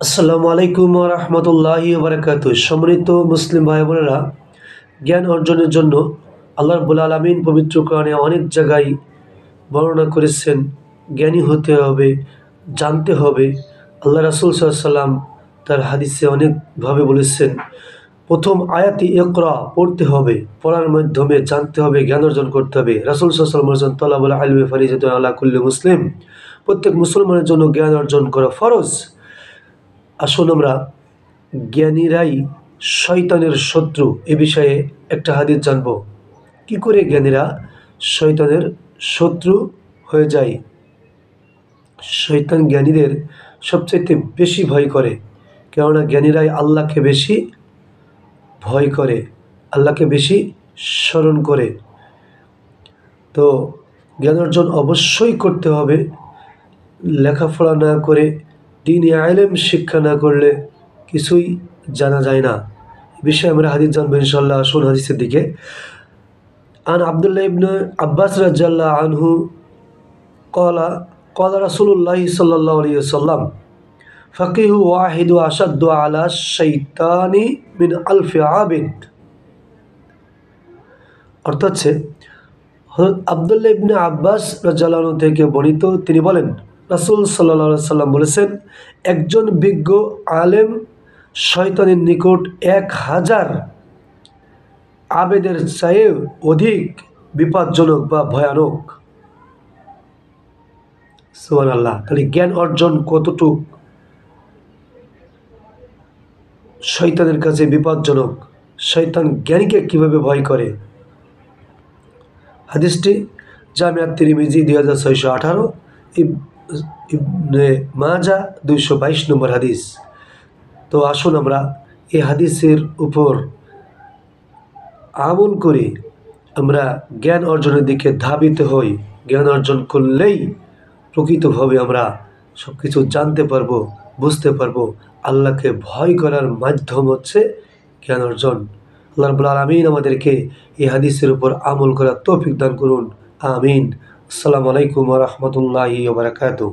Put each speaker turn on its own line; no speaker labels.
আসসালামু আলাইকুম ওয়া রাহমাতুল্লাহি ওয়া বারাকাতুহু। সম্মানিত মুসলিম ভাই বোনেরা, জ্ঞান অর্জনের জন্য আল্লাহ রাব্বুল আলামিন পবিত্র কোরআনে অনেক জায়গায় বর্ণনা করেছেন। জ্ঞানী হতে হবে, জানতে হবে। আল্লাহ রাসূল সাল্লাল্লাহু আলাইহি ওয়াসাল্লাম তার হাদিসে অনেকভাবে বলেছেন। প্রথম আয়াতে ইকরা পড়তে হবে, পড়ার মাধ্যমে জানতে হবে, জ্ঞান অর্জন করতে হবে। রাসূল সাল্লাল্লাহু আলাইহি ওয়াসাল্লাম বলেছেন, তালাবুল ইলমি ফারিজাতুন আলা কুল্লি মুসলিম। প্রত্যেক মুসলমানের জন্য জ্ঞান অর্জন করা ফরজ। আসুন আমরা জ্ঞানীরাই শয়তানের শত্রু এ বিষয়ে একটা হাদিস জানব। কি করে জ্ঞানীরা শয়তানের শত্রু হয়ে যায়? শয়তান জ্ঞানীদের সবচাইতে বেশি ভয় করে, কেননা জ্ঞানীরাই আল্লাহকে বেশি ভয় করে, আল্লাহকে বেশি স্মরণ করে। তো জ্ঞান অর্জন অবশ্যই করতে হবে। লেখাপড়া না করে, দ্বীনি ইলম শিক্ষা না করলে কিছুই জানা যায় না। এ বিষয়ে আমরা হাদিস জানবো ইনশাআল্লাহ। আসুন হাদিসের দিকে। আন আব্দুল্লাহ ইবনে আব্বাস রাদিয়াল্লাহু আনহু ক্বালা ক্বালা রাসূলুল্লাহ সাল্লাল্লাহু আলাইহি ওয়াসাল্লাম ফাকিহু ওয়াহিদু আশাদ্দু আলা শাইতানি মিন আলফি আবিদ। অর্থাৎ হযরত আব্দুল্লাহ ইবনে আব্বাস রাদিয়াল্লাহু আনহু থেকে বর্ণিত, তিনি বলেন, রাসূল সাল্লাল্লাহু আলাইহি ওয়াসাল্লাম বলেছেন, একজন বিজ্ঞ আলেম শয়তানের নিকট 1000 আবেদের চেয়ে অধিক বিপজ্জনক বা ভয়ানক। সুবহানাল্লাহ। তাহলে জ্ঞান অর্জন কতটুক শয়তানের কাছে বিপজ্জনক, শয়তান জ্ঞানীকে কিভাবে ভয় করে। হাদিসটি জামিআত তিরমিজি 2618, ইবনে মাজাহ 222 নম্বর হাদিস। তো আসুন আমরা এই হাদিসের উপর আমল করি, আমরা জ্ঞান অর্জনের দিকে ধাবিত হই। জ্ঞান অর্জন করলেই প্রকৃতভাবে আমরা সব কিছু জানতে পারবো, বুঝতে পারবো। আল্লাহকে ভয় করার মাধ্যম হচ্ছে জ্ঞান অর্জন। আল্লাহ রাব্বুল আলামিন আমাদেরকে এই হাদিসের উপর আমল করার তৌফিক দান করুন। আমিন। আসসালামু আলাইকুম ওয়া রাহমাতুল্লাহি ওয়া বারাকাতুহু।